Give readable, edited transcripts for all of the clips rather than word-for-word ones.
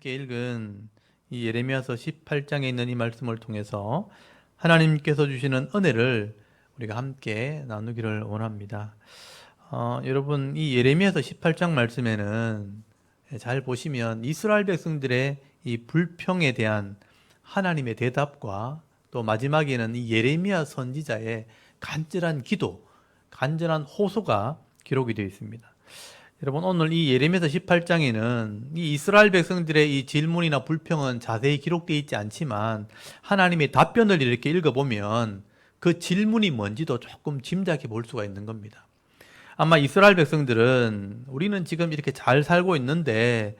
함께 읽은 이 예레미야서 18장에 있는 이 말씀을 통해서 하나님께서 주시는 은혜를 우리가 함께 나누기를 원합니다. 여러분, 이 예레미야서 18장 말씀에는 잘 보시면 이스라엘 백성들의 이 불평에 대한 하나님의 대답과 또 마지막에는 이 예레미야 선지자의 간절한 기도, 간절한 호소가 기록이 되어 있습니다. 여러분, 오늘 이 예레미야서 18장에는 이 이스라엘 백성들의 이 질문이나 불평은 자세히 기록되어 있지 않지만 하나님의 답변을 이렇게 읽어보면 그 질문이 뭔지도 조금 짐작해 볼 수가 있는 겁니다. 아마 이스라엘 백성들은 우리는 지금 이렇게 잘 살고 있는데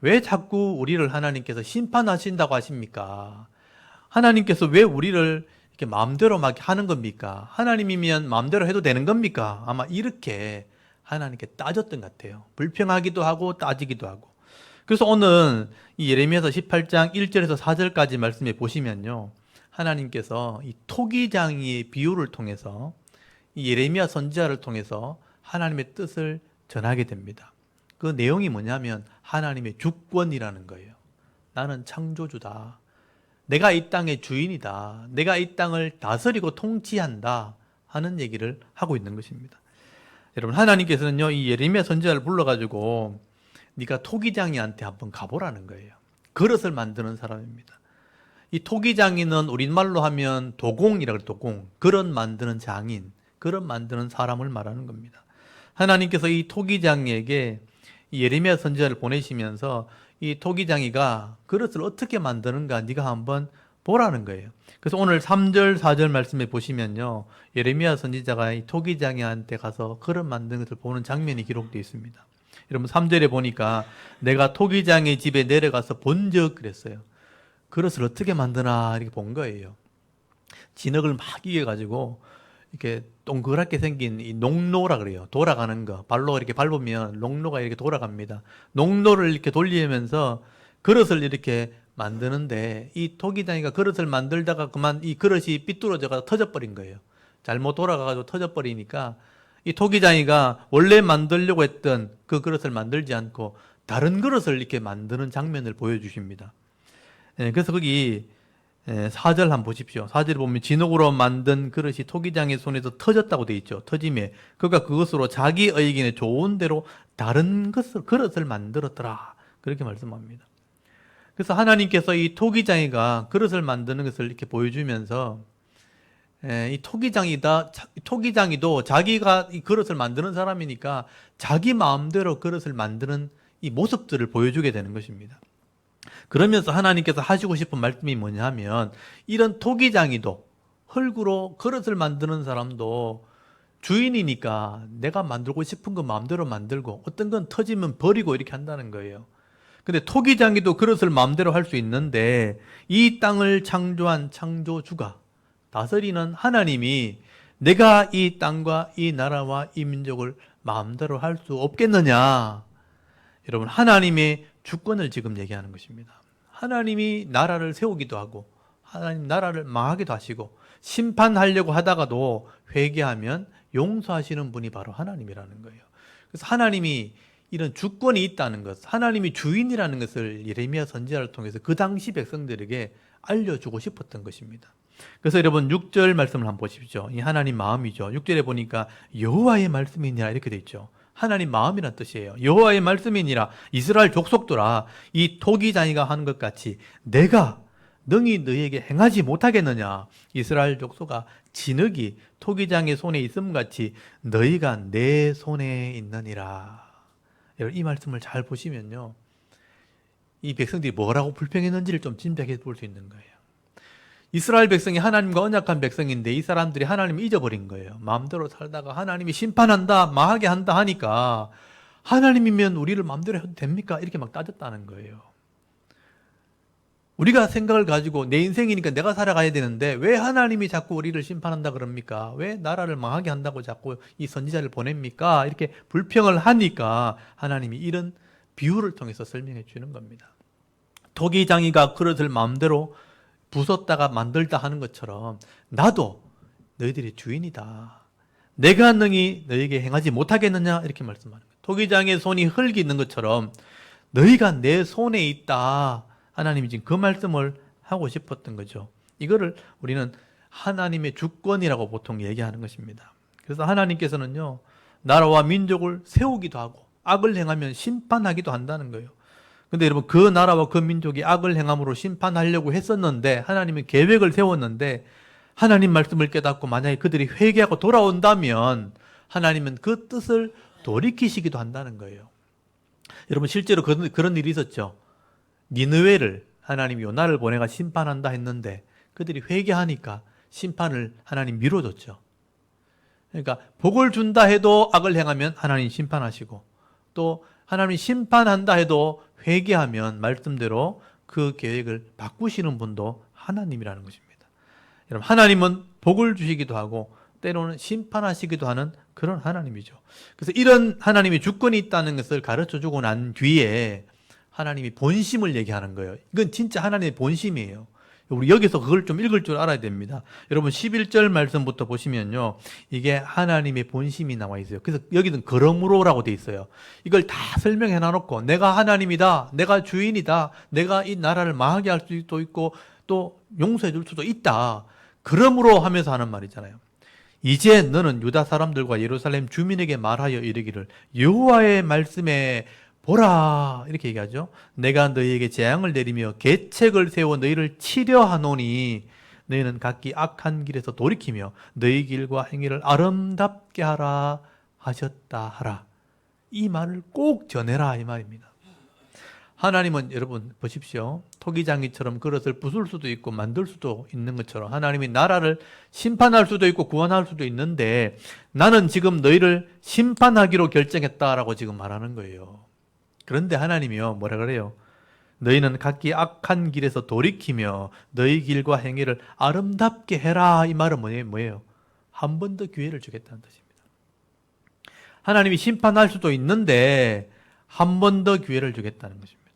왜 자꾸 우리를 하나님께서 심판하신다고 하십니까? 하나님께서 왜 우리를 이렇게 마음대로 막 하는 겁니까? 하나님이면 마음대로 해도 되는 겁니까? 아마 이렇게 하나님께 따졌던 것 같아요. 불평하기도 하고 따지기도 하고. 그래서 오늘 이 예레미야서 18장 1절에서 4절까지 말씀해 보시면요, 하나님께서 이 토기장이의 비유를 통해서 이 예레미야 선지자를 통해서 하나님의 뜻을 전하게 됩니다. 그 내용이 뭐냐면 하나님의 주권이라는 거예요. 나는 창조주다. 내가 이 땅의 주인이다. 내가 이 땅을 다스리고 통치한다 하는 얘기를 하고 있는 것입니다. 여러분, 하나님께서는요, 이 예레미야 선지자를 불러가지고 네가 토기장이한테 한번 가보라는 거예요. 그릇을 만드는 사람입니다. 이 토기장이는 우리말로 하면 도공이라고 해요. 도공. 그릇 만드는 장인, 그릇 만드는 사람을 말하는 겁니다. 하나님께서 이 토기장이에게 이 예레미야 선지자를 보내시면서 이 토기장이가 그릇을 어떻게 만드는가 네가 한번 보라는 거예요. 그래서 오늘 3절, 4절 말씀에 보시면요, 예레미야 선지자가 이 토기장이한테 가서 그릇 만드는 것을 보는 장면이 기록되어 있습니다. 여러분, 3절에 보니까 내가 토기장의 집에 내려가서 본적 그랬어요. 그릇을 어떻게 만드나 이렇게 본 거예요. 진흙을 막 이겨가지고 이렇게 동그랗게 생긴 이 농로라 그래요. 돌아가는 거. 발로 이렇게 밟으면 농로가 이렇게 돌아갑니다. 농로를 이렇게 돌리면서 그릇을 이렇게 만드는데 이 토기장이가 그릇을 만들다가 그만 이 그릇이 삐뚤어져가 터져버린 거예요. 잘못 돌아가가지고 터져버리니까 이 토기장이가 원래 만들려고 했던 그 그릇을 만들지 않고 다른 그릇을 이렇게 만드는 장면을 보여주십니다. 그래서 거기 4절 한번 보십시오. 4절에 보면 진흙으로 만든 그릇이 토기장의 손에서 터졌다고 되어 있죠. 터짐에 그가 그것으로 자기 의견에 좋은 대로 다른 그릇을 만들었더라. 그렇게 말씀합니다. 그래서 하나님께서 이 토기장이가 그릇을 만드는 것을 이렇게 보여주면서 이 토기장이도 자기가 이 그릇을 만드는 사람이니까 자기 마음대로 그릇을 만드는 이 모습들을 보여주게 되는 것입니다. 그러면서 하나님께서 하시고 싶은 말씀이 뭐냐 하면 이런 토기장이도 흙으로 그릇을 만드는 사람도 주인이니까 내가 만들고 싶은 거 마음대로 만들고 어떤 건 터지면 버리고 이렇게 한다는 거예요. 근데 토기장이도 그릇을 마음대로 할 수 있는데 이 땅을 창조한 창조주가 다스리는 하나님이 내가 이 땅과 이 나라와 이 민족을 마음대로 할 수 없겠느냐. 여러분, 하나님의 주권을 지금 얘기하는 것입니다. 하나님이 나라를 세우기도 하고 하나님 나라를 망하기도 하시고 심판하려고 하다가도 회개하면 용서하시는 분이 바로 하나님이라는 거예요. 그래서 하나님이 이런 주권이 있다는 것, 하나님이 주인이라는 것을 예레미야 선지자를 통해서 그 당시 백성들에게 알려주고 싶었던 것입니다. 그래서 여러분 6절 말씀을 한번 보십시오. 이 하나님 마음이죠. 6절에 보니까 여호와의 말씀이냐 이렇게 돼 있죠. 하나님 마음이란 뜻이에요. 여호와의 말씀이니라 이스라엘 족속들아 이 토기장이가 하는 것 같이 내가 능히 너희에게 행하지 못하겠느냐. 이스라엘 족속아 진흙이 토기장의 손에 있음 같이 너희가 내 손에 있느니라. 여러분, 이 말씀을 잘 보시면요, 이 백성들이 뭐라고 불평했는지를 좀 짐작해 볼 수 있는 거예요. 이스라엘 백성이 하나님과 언약한 백성인데 이 사람들이 하나님을 잊어버린 거예요. 마음대로 살다가 하나님이 심판한다, 망하게 한다 하니까 하나님이면 우리를 마음대로 해도 됩니까? 이렇게 막 따졌다는 거예요. 우리가 생각을 가지고 내 인생이니까 내가 살아가야 되는데 왜 하나님이 자꾸 우리를 심판한다 그럽니까? 왜 나라를 망하게 한다고 자꾸 이 선지자를 보냅니까? 이렇게 불평을 하니까 하나님이 이런 비유를 통해서 설명해 주는 겁니다. 토기장이가 그릇을 마음대로 부쉈다가 만들다 하는 것처럼 나도 너희들의 주인이다. 내가 능히 너희에게 행하지 못하겠느냐 이렇게 말씀하는 거예요. 토기장의 손이 흙이 있는 것처럼 너희가 내 손에 있다. 하나님이 지금 그 말씀을 하고 싶었던 거죠. 이거를 우리는 하나님의 주권이라고 보통 얘기하는 것입니다. 그래서 하나님께서는요, 나라와 민족을 세우기도 하고 악을 행하면 심판하기도 한다는 거예요. 근데 여러분, 그 나라와 그 민족이 악을 행함으로 심판하려고 했었는데, 하나님은 계획을 세웠는데, 하나님 말씀을 깨닫고 만약에 그들이 회개하고 돌아온다면 하나님은 그 뜻을 돌이키시기도 한다는 거예요. 여러분, 실제로 그런 일이 있었죠. 니느웨를 하나님이 요나를 보내가 심판한다 했는데 그들이 회개하니까 심판을 하나님 미뤄줬죠. 그러니까 복을 준다 해도 악을 행하면 하나님 심판하시고, 또 하나님이 심판한다 해도 회개하면 말씀대로 그 계획을 바꾸시는 분도 하나님이라는 것입니다. 여러분, 하나님은 복을 주시기도 하고 때로는 심판하시기도 하는 그런 하나님이죠. 그래서 이런 하나님의 주권이 있다는 것을 가르쳐주고 난 뒤에 하나님이 본심을 얘기하는 거예요. 이건 진짜 하나님의 본심이에요. 우리 여기서 그걸 좀 읽을 줄 알아야 됩니다. 여러분, 11절 말씀부터 보시면요, 이게 하나님의 본심이 나와 있어요. 그래서 여기는 그러므로라고 돼 있어요. 이걸 다 설명해 놔놓고 내가 하나님이다, 내가 주인이다, 내가 이 나라를 망하게 할 수도 있고 또 용서해 줄 수도 있다, 그러므로 하면서 하는 말이잖아요. 이제 너는 유다 사람들과 예루살렘 주민에게 말하여 이르기를 여호와의 말씀에 보라, 이렇게 얘기하죠. 내가 너희에게 재앙을 내리며 계책을 세워 너희를 치려 하노니 너희는 각기 악한 길에서 돌이키며 너희 길과 행위를 아름답게 하라 하셨다 하라. 이 말을 꼭 전해라, 이 말입니다. 하나님은 여러분 보십시오. 토기장이처럼 그릇을 부술 수도 있고 만들 수도 있는 것처럼 하나님이 나라를 심판할 수도 있고 구원할 수도 있는데, 나는 지금 너희를 심판하기로 결정했다라고 지금 말하는 거예요. 그런데 하나님이요, 뭐라 그래요? 너희는 각기 악한 길에서 돌이키며 너희 길과 행위를 아름답게 해라. 이 말은 뭐예요? 한 번 더 기회를 주겠다는 뜻입니다. 하나님이 심판할 수도 있는데 한 번 더 기회를 주겠다는 것입니다.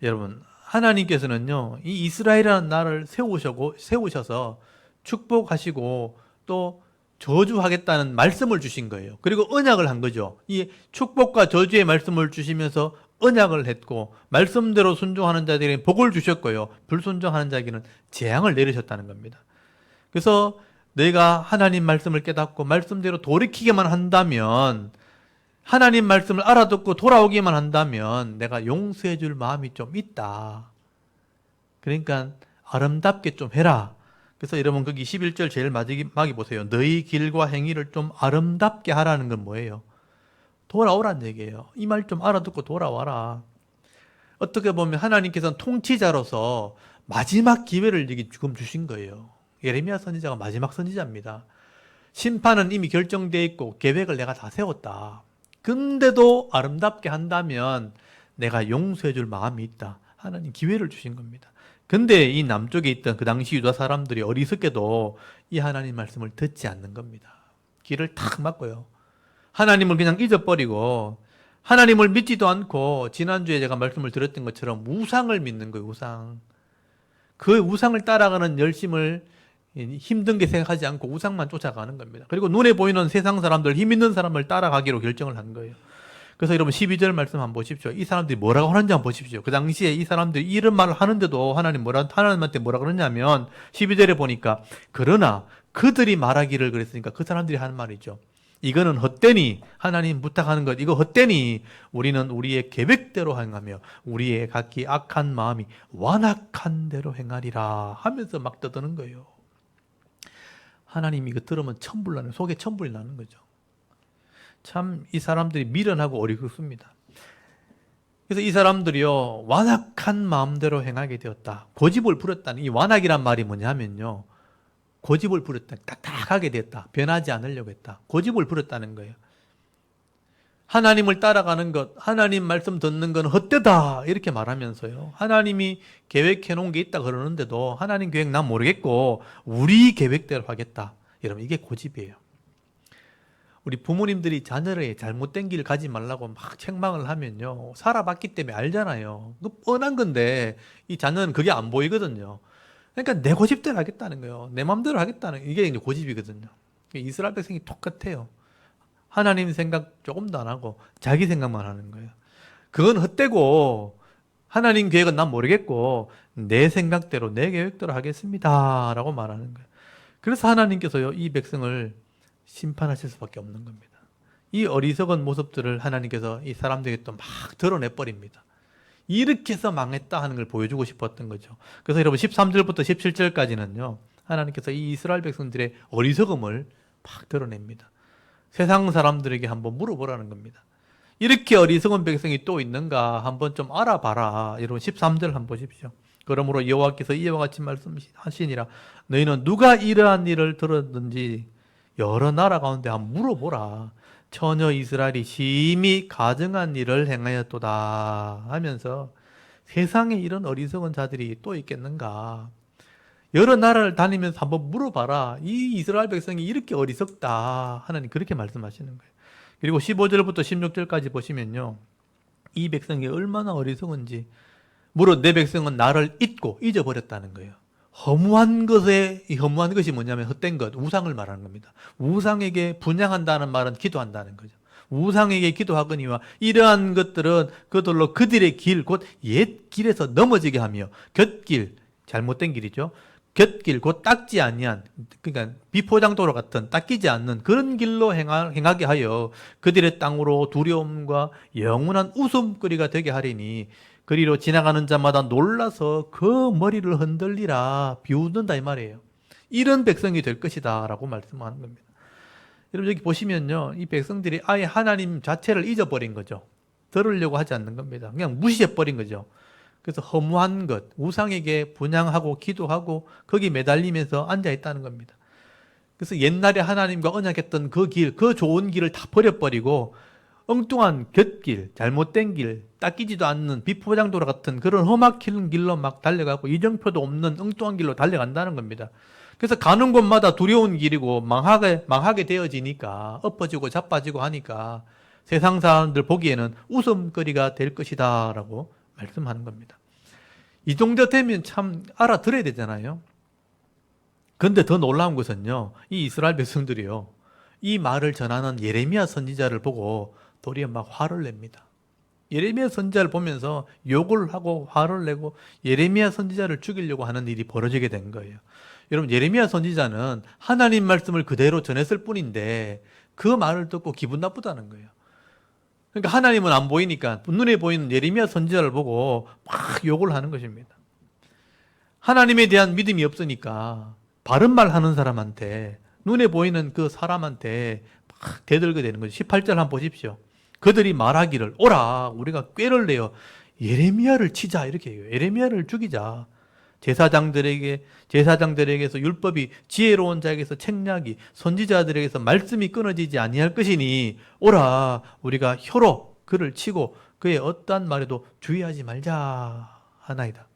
여러분, 하나님께서는요, 이 이스라엘이라는 나라를 세우셔서 축복하시고 또 저주하겠다는 말씀을 주신 거예요. 그리고 언약을 한 거죠. 이 축복과 저주의 말씀을 주시면서 언약을 했고, 말씀대로 순종하는 자들에게 복을 주셨고요, 불순종하는 자에게는 재앙을 내리셨다는 겁니다. 그래서 내가 하나님 말씀을 깨닫고 말씀대로 돌이키게만 한다면, 하나님 말씀을 알아듣고 돌아오기만 한다면 내가 용서해 줄 마음이 좀 있다. 그러니까 아름답게 좀 해라. 그래서 여러분, 거기 11절 제일 마지막에 보세요. 너희 길과 행위를 좀 아름답게 하라는 건 뭐예요? 돌아오란 얘기예요. 이 말 좀 알아듣고 돌아와라. 어떻게 보면 하나님께서는 통치자로서 마지막 기회를 지금 주신 거예요. 예레미야 선지자가 마지막 선지자입니다. 심판은 이미 결정되어 있고 계획을 내가 다 세웠다. 근데도 아름답게 한다면 내가 용서해 줄 마음이 있다. 하나님 기회를 주신 겁니다. 근데 이 남쪽에 있던 그 당시 유다 사람들이 어리석게도 이 하나님 말씀을 듣지 않는 겁니다. 길을 탁 막고요. 하나님을 그냥 잊어버리고 하나님을 믿지도 않고, 지난주에 제가 말씀을 드렸던 것처럼 우상을 믿는 거예요. 우상. 그 우상을 따라가는 열심을 힘든 게 생각하지 않고 우상만 쫓아가는 겁니다. 그리고 눈에 보이는 세상 사람들, 힘 있는 사람을 따라가기로 결정을 한 거예요. 그래서 여러분 12절 말씀 한번 보십시오. 이 사람들이 뭐라고 하는지 한번 보십시오. 그 당시에 이 사람들이 이런 말을 하는데도 하나님한테 뭐라 그러냐면 12절에 보니까, 그러나 그들이 말하기를 그랬으니까 그 사람들이 하는 말이죠. 이거는 헛되니, 하나님 부탁하는 것 이거 헛되니 우리는 우리의 계획대로 행하며 우리의 각기 악한 마음이 완악한 대로 행하리라 하면서 막 떠드는 거예요. 하나님이 이거 들으면 천불 나는, 속에 천불이 나는 거죠. 참 이 사람들이 미련하고 어리석습니다. 그래서 이 사람들이요, 완악한 마음대로 행하게 되었다. 고집을 부렸다는, 이 완악이란 말이 뭐냐면요, 고집을 부렸다, 딱딱하게 됐다, 변하지 않으려고 했다, 고집을 부렸다는 거예요. 하나님을 따라가는 것, 하나님 말씀 듣는 건 헛되다 이렇게 말하면서요, 하나님이 계획해 놓은 게 있다 그러는데도 하나님 계획 난 모르겠고 우리 계획대로 하겠다. 여러분, 이게 고집이에요. 우리 부모님들이 자녀를 잘못된 길 가지 말라고 막 책망을 하면요, 살아봤기 때문에 알잖아요. 그 뻔한 건데 이 자녀는 그게 안 보이거든요. 그러니까 내 고집대로 하겠다는 거예요. 내 마음대로 하겠다는, 이게 이제 고집이거든요. 이스라엘 백성이 똑같아요. 하나님 생각 조금도 안 하고 자기 생각만 하는 거예요. 그건 헛되고 하나님 계획은 난 모르겠고 내 생각대로 내 계획대로 하겠습니다 라고 말하는 거예요. 그래서 하나님께서요 이 백성을 심판하실 수밖에 없는 겁니다. 이 어리석은 모습들을 하나님께서 이 사람들에게 또 막 드러내버립니다. 이렇게 해서 망했다 하는 걸 보여주고 싶었던 거죠. 그래서 여러분 13절부터 17절까지는요 하나님께서 이 이스라엘 백성들의 어리석음을 막 드러냅니다. 세상 사람들에게 한번 물어보라는 겁니다. 이렇게 어리석은 백성이 또 있는가 한번 좀 알아봐라. 여러분 13절 한번 보십시오. 그러므로 여호와께서 이와 같이 말씀하시니라. 너희는 누가 이러한 일을 들었는지 여러 나라 가운데 한번 물어보라. 처녀 이스라엘이 심히 가증한 일을 행하였도다 하면서 세상에 이런 어리석은 자들이 또 있겠는가. 여러 나라를 다니면서 한번 물어봐라. 이 이스라엘 백성이 이렇게 어리석다. 하나님 그렇게 말씀하시는 거예요. 그리고 15절부터 16절까지 보시면요. 이 백성이 얼마나 어리석은지. 무릇 내 백성은 나를 잊고 잊어버렸다는 거예요. 허무한 것이 뭐냐면 헛된 것, 우상을 말하는 겁니다. 우상에게 분향한다는 말은 기도한다는 거죠. 우상에게 기도하거니와 이러한 것들은 그들로 그들의 길, 곧 옛 길에서 넘어지게 하며 곁길, 잘못된 길이죠. 곁길, 곧 닦지 아니한, 그러니까 비포장도로 같은 닦이지 않는 그런 길로 행하게 하여 그들의 땅으로 두려움과 영원한 웃음거리가 되게 하리니 그리로 지나가는 자마다 놀라서 그 머리를 흔들리라 비웃는다 이 말이에요. 이런 백성이 될 것이다 라고 말씀하는 겁니다. 여러분 여기 보시면요. 이 백성들이 아예 하나님 자체를 잊어버린 거죠. 들으려고 하지 않는 겁니다. 그냥 무시해버린 거죠. 그래서 허무한 것, 우상에게 분향하고 기도하고 거기 매달리면서 앉아있다는 겁니다. 그래서 옛날에 하나님과 언약했던 그 길, 그 좋은 길을 다 버려버리고 엉뚱한 곁길, 잘못된 길, 닦이지도 않는 비포장도로 같은 그런 험악한 길로 막 달려가고 이정표도 없는 엉뚱한 길로 달려간다는 겁니다. 그래서 가는 곳마다 두려운 길이고 망하게 되어지니까 엎어지고 자빠지고 하니까 세상 사람들 보기에는 웃음거리가 될 것이다 라고 말씀하는 겁니다. 이 정도 되면 참 알아들어야 되잖아요. 근데 더 놀라운 것은요, 이 이스라엘 백성들이요, 이 말을 전하는 예레미야 선지자를 보고 도리어 막 화를 냅니다. 예레미야 선지자를 보면서 욕을 하고 화를 내고 예레미야 선지자를 죽이려고 하는 일이 벌어지게 된 거예요. 여러분 예레미야 선지자는 하나님 말씀을 그대로 전했을 뿐인데 그 말을 듣고 기분 나쁘다는 거예요. 그러니까 하나님은 안 보이니까 눈에 보이는 예레미야 선지자를 보고 막 욕을 하는 것입니다. 하나님에 대한 믿음이 없으니까 바른 말 하는 사람한테 눈에 보이는 그 사람한테 막 대들게 되는 거죠. 18절 한번 보십시오. 그들이 말하기를 오라 우리가 꾀를 내어 예레미야를 치자 이렇게 해요. 예레미야를 죽이자. 제사장들에게서 율법이 지혜로운 자에게서 책략이 선지자들에게서 말씀이 끊어지지 아니할 것이니 오라 우리가 혀로 그를 치고 그의 어떠한 말에도 주의하지 말자 하나이다.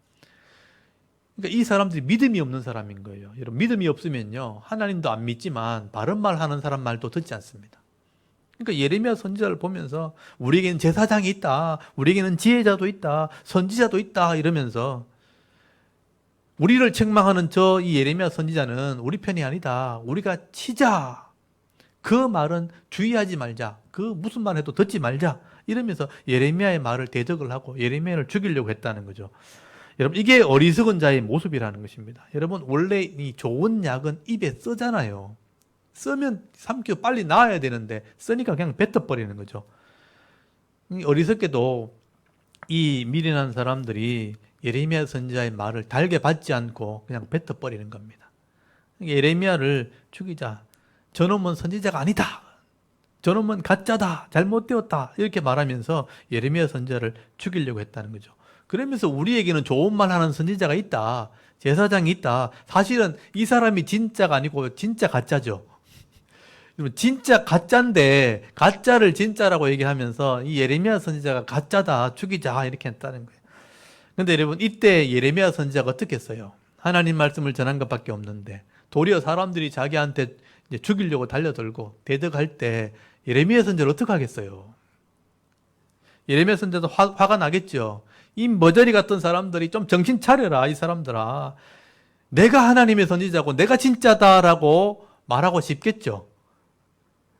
그러니까 이 사람들이 믿음이 없는 사람인 거예요. 여러분 믿음이 없으면요 하나님도 안 믿지만 바른 말 하는 사람 말도 듣지 않습니다. 그러니까 예레미야 선지자를 보면서 우리에게는 제사장이 있다, 우리에게는 지혜자도 있다, 선지자도 있다 이러면서 우리를 책망하는 이 예레미야 선지자는 우리 편이 아니다. 우리가 치자. 그 말은 주의하지 말자. 그 무슨 말 해도 듣지 말자. 이러면서 예레미야의 말을 대적을 하고 예레미야를 죽이려고 했다는 거죠. 여러분 이게 어리석은 자의 모습이라는 것입니다. 여러분 원래 이 좋은 약은 입에 쓰잖아요. 쓰면 삼켜 빨리 나아야 되는데 쓰니까 그냥 뱉어버리는 거죠. 어리석게도 이 미련한 사람들이 예레미야 선지자의 말을 달게 받지 않고 그냥 뱉어버리는 겁니다. 예레미야를 죽이자. 저놈은 선지자가 아니다. 저놈은 가짜다. 잘못되었다. 이렇게 말하면서 예레미야 선지자를 죽이려고 했다는 거죠. 그러면서 우리에게는 좋은 말 하는 선지자가 있다. 제사장이 있다. 사실은 이 사람이 진짜가 아니고 진짜 가짜죠. 진짜 가짜인데 가짜를 진짜라고 얘기하면서 이 예레미야 선지자가 가짜다. 죽이자. 이렇게 했다는 거예요. 근데 여러분 이때 예레미야 선지자가 어떻게 했어요? 하나님 말씀을 전한 것밖에 없는데 도리어 사람들이 자기한테 이제 죽이려고 달려들고 대적할 때 예레미야 선지자를 어떻게 하겠어요? 예레미야 선지자도 화가 나겠죠. 이 머저리 같은 사람들이 좀 정신 차려라 이 사람들아. 내가 하나님의 선지자고 내가 진짜다라고 말하고 싶겠죠.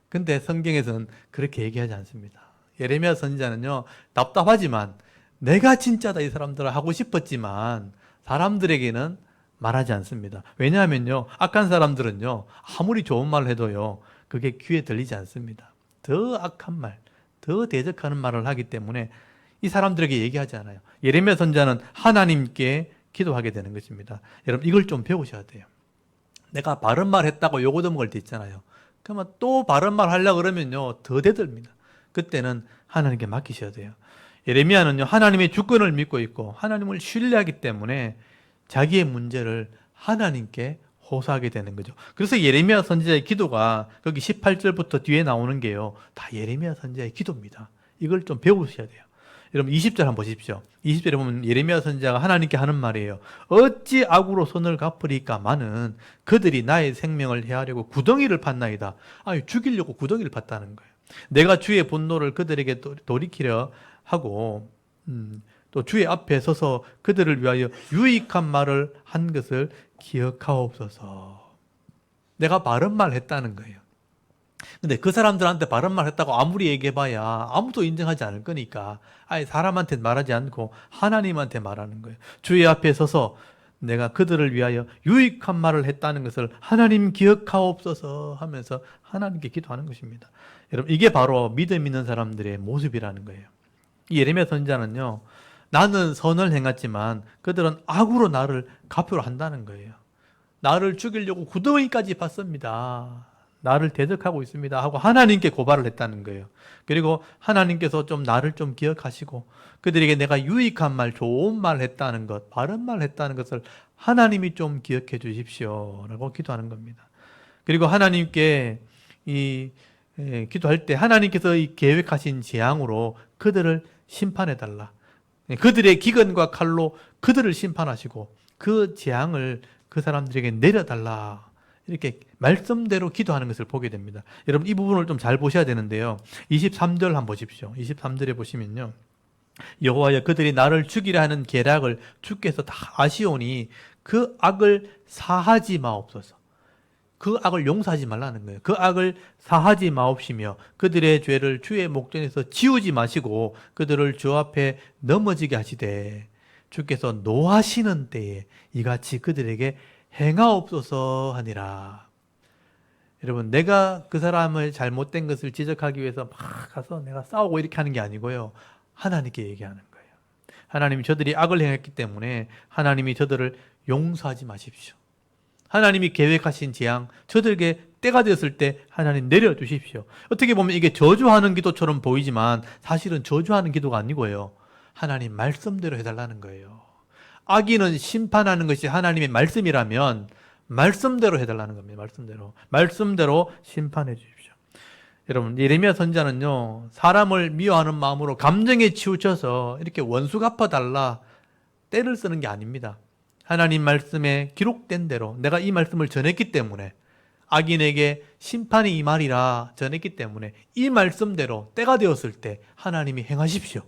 근데 성경에서는 그렇게 얘기하지 않습니다. 예레미야 선지자는요, 답답하지만 내가 진짜다 이 사람들을 하고 싶었지만 사람들에게는 말하지 않습니다. 왜냐하면요, 악한 사람들은요, 아무리 좋은 말을 해도요, 그게 귀에 들리지 않습니다. 더 악한 말, 더 대적하는 말을 하기 때문에 이 사람들에게 얘기하지 않아요. 예레미야 선지자는 하나님께 기도하게 되는 것입니다. 여러분, 이걸 좀 배우셔야 돼요. 내가 바른 말 했다고 요거 얻어먹을 때 있잖아요. 그러면 또 바른 말 하려고 그러면요, 더 대듭니다. 그때는 하나님께 맡기셔야 돼요. 예레미야는요, 하나님의 주권을 믿고 있고 하나님을 신뢰하기 때문에 자기의 문제를 하나님께 호소하게 되는 거죠. 그래서 예레미야 선지자의 기도가 거기 18절부터 뒤에 나오는 게요, 다 예레미야 선지자의 기도입니다. 이걸 좀 배우셔야 돼요. 여러분 20절 한번 보십시오. 20절에 보면 예레미야 선지자가 하나님께 하는 말이에요. 어찌 악으로 손을 갚으리까마는 그들이 나의 생명을 해하려고 구덩이를 팠나이다. 아니, 죽이려고 구덩이를 팠다는 거예요. 내가 주의 분노를 그들에게 돌이키려 하고 또 주의 앞에 서서 그들을 위하여 유익한 말을 한 것을 기억하옵소서. 내가 바른 말 했다는 거예요. 근데 그 사람들한테 바른 말 했다고 아무리 얘기해봐야 아무도 인정하지 않을 거니까 아예 사람한테 말하지 않고 하나님한테 말하는 거예요. 주의 앞에 서서 내가 그들을 위하여 유익한 말을 했다는 것을 하나님 기억하옵소서 하면서 하나님께 기도하는 것입니다. 여러분, 이게 바로 믿음 있는 사람들의 모습이라는 거예요. 이 예레미야 선지자는요, 나는 선을 행했지만 그들은 악으로 나를 갚으려 한다는 거예요. 나를 죽이려고 구덩이까지 팠습니다. 나를 대적하고 있습니다 하고 하나님께 고발을 했다는 거예요. 그리고 하나님께서 좀 나를 좀 기억하시고 그들에게 내가 유익한 말, 좋은 말 했다는 것, 바른 말 했다는 것을 하나님이 좀 기억해 주십시오 라고 기도하는 겁니다. 그리고 하나님께 기도할 때 하나님께서 이 계획하신 재앙으로 그들을 심판해 달라. 그들의 기근과 칼로 그들을 심판하시고 그 재앙을 그 사람들에게 내려달라. 이렇게 말씀대로 기도하는 것을 보게 됩니다. 여러분, 이 부분을 좀 잘 보셔야 되는데요. 23절 한번 보십시오. 23절에 보시면요, 여호와여 그들이 나를 죽이려 하는 계략을 주께서 다 아시오니 그 악을 사하지 마옵소서. 그 악을 용서하지 말라는 거예요. 그 악을 사하지 마옵시며 그들의 죄를 주의 목전에서 지우지 마시고 그들을 주 앞에 넘어지게 하시되 주께서 노하시는 때에 이같이 그들에게 행하옵소서 하니라. 여러분, 내가 그 사람을 잘못된 것을 지적하기 위해서 막 가서 내가 싸우고 이렇게 하는 게 아니고요, 하나님께 얘기하는 거예요. 하나님이 저들이 악을 행했기 때문에 하나님이 저들을 용서하지 마십시오. 하나님이 계획하신 재앙, 저들에게 때가 되었을 때 하나님 내려주십시오. 어떻게 보면 이게 저주하는 기도처럼 보이지만 사실은 저주하는 기도가 아니고요, 하나님 말씀대로 해달라는 거예요. 악인은 심판하는 것이 하나님의 말씀이라면 말씀대로 해달라는 겁니다. 말씀대로 심판해 주십시오. 여러분, 예레미야 선지자는요, 사람을 미워하는 마음으로 감정에 치우쳐서 이렇게 원수 갚아달라 때를 쓰는 게 아닙니다. 하나님 말씀에 기록된 대로 내가 이 말씀을 전했기 때문에, 악인에게 심판이 임하리라 전했기 때문에 이 말씀대로 때가 되었을 때 하나님이 행하십시오.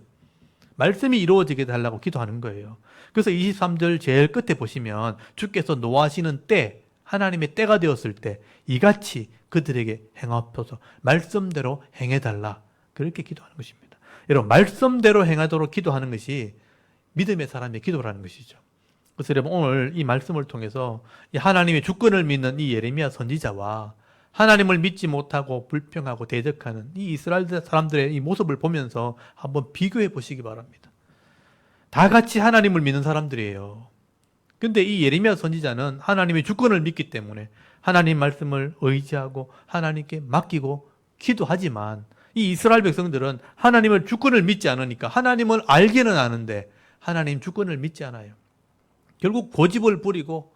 말씀이 이루어지게 달라고 기도하는 거예요. 그래서 23절 제일 끝에 보시면 주께서 노하시는 때, 하나님의 때가 되었을 때 이같이 그들에게 행하옵소서, 말씀대로 행해달라, 그렇게 기도하는 것입니다. 여러분, 말씀대로 행하도록 기도하는 것이 믿음의 사람의 기도라는 것이죠. 그래서 여러분, 오늘 이 말씀을 통해서 이 하나님의 주권을 믿는 이 예레미야 선지자와 하나님을 믿지 못하고 불평하고 대적하는 이 이스라엘 사람들의 이 모습을 보면서 한번 비교해 보시기 바랍니다. 다 같이 하나님을 믿는 사람들이에요. 근데 이 예레미야 선지자는 하나님의 주권을 믿기 때문에 하나님 말씀을 의지하고 하나님께 맡기고 기도하지만, 이 이스라엘 백성들은 하나님을 주권을 믿지 않으니까 하나님을 알기는 아는데 하나님 주권을 믿지 않아요. 결국 고집을 부리고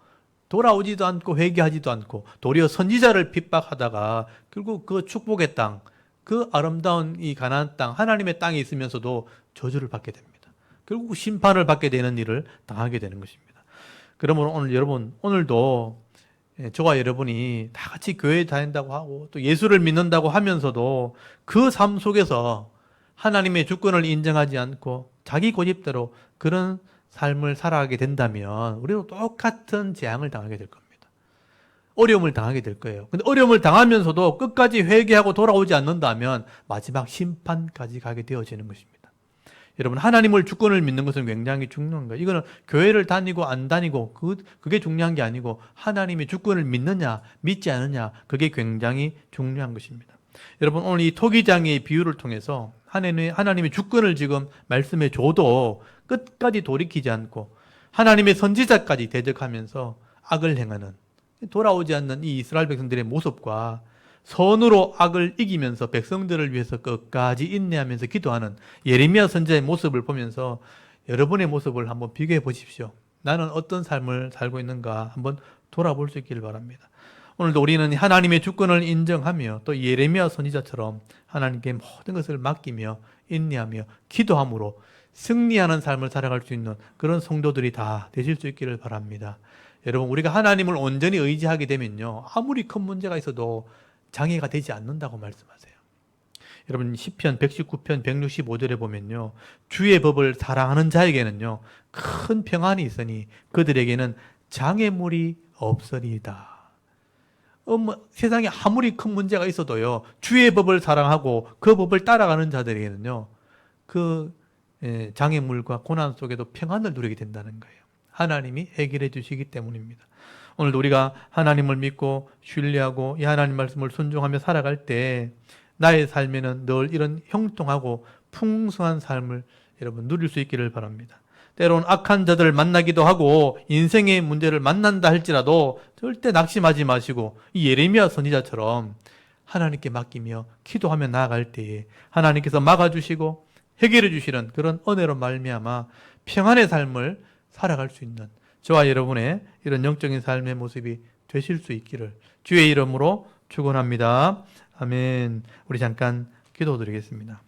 돌아오지도 않고 회개하지도 않고 도리어 선지자를 핍박하다가 결국 그 축복의 땅, 그 아름다운 이 가나안 땅, 하나님의 땅에 있으면서도 저주를 받게 됩니다. 결국 심판을 받게 되는 일을 당하게 되는 것입니다. 그러므로 오늘 여러분, 오늘도 저와 여러분이 다 같이 교회에 다닌다고 하고 또 예수를 믿는다고 하면서도 그 삶 속에서 하나님의 주권을 인정하지 않고 자기 고집대로 그런 삶을 살아가게 된다면 우리도 똑같은 재앙을 당하게 될 겁니다. 어려움을 당하게 될 거예요. 근데 어려움을 당하면서도 끝까지 회개하고 돌아오지 않는다면 마지막 심판까지 가게 되어지는 것입니다. 여러분, 하나님을 주권을 믿는 것은 굉장히 중요한 거예요. 이거는 교회를 다니고 안 다니고 그게 중요한 게 아니고 하나님의 주권을 믿느냐 믿지 않느냐, 그게 굉장히 중요한 것입니다. 여러분, 오늘 이 토기장의 비유를 통해서 하나님의 주권을 지금 말씀해 줘도 끝까지 돌이키지 않고 하나님의 선지자까지 대적하면서 악을 행하는, 돌아오지 않는 이 이스라엘 백성들의 모습과 선으로 악을 이기면서 백성들을 위해서 끝까지 인내하면서 기도하는 예레미야 선지자의 모습을 보면서 여러분의 모습을 한번 비교해 보십시오. 나는 어떤 삶을 살고 있는가 한번 돌아볼 수 있기를 바랍니다. 오늘도 우리는 하나님의 주권을 인정하며 또 예레미야 선지자처럼 하나님께 모든 것을 맡기며 인내하며 기도함으로 승리하는 삶을 살아갈 수 있는 그런 성도들이 다 되실 수 있기를 바랍니다. 여러분, 우리가 하나님을 온전히 의지하게 되면요, 아무리 큰 문제가 있어도 장애가 되지 않는다고 말씀하세요. 여러분, 시편 119편 165절에 보면요, 주의 법을 사랑하는 자에게는요 큰 평안이 있으니 그들에게는 장애물이 없으리이다. 세상에 아무리 큰 문제가 있어도요, 주의 법을 사랑하고 그 법을 따라가는 자들에게는요 그 장애물과 고난 속에도 평안을 누리게 된다는 거예요. 하나님이 해결해 주시기 때문입니다. 오늘도 우리가 하나님을 믿고 신뢰하고 이 하나님 말씀을 순종하며 살아갈 때 나의 삶에는 늘 이런 형통하고 풍성한 삶을 여러분 누릴 수 있기를 바랍니다. 때로는 악한 자들을 만나기도 하고 인생의 문제를 만난다 할지라도 절대 낙심하지 마시고 이 예레미야 선지자처럼 하나님께 맡기며 기도하며 나아갈 때에 하나님께서 막아주시고 해결해 주시는 그런 은혜로 말미암아 평안의 삶을 살아갈 수 있는 저와 여러분의 이런 영적인 삶의 모습이 되실 수 있기를 주의 이름으로 축원합니다. 아멘. 우리 잠깐 기도드리겠습니다.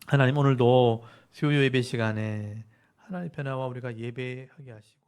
하나님, 오늘도 수요 예배 시간에 하나님의 변화와 우리가 예배하게 하시고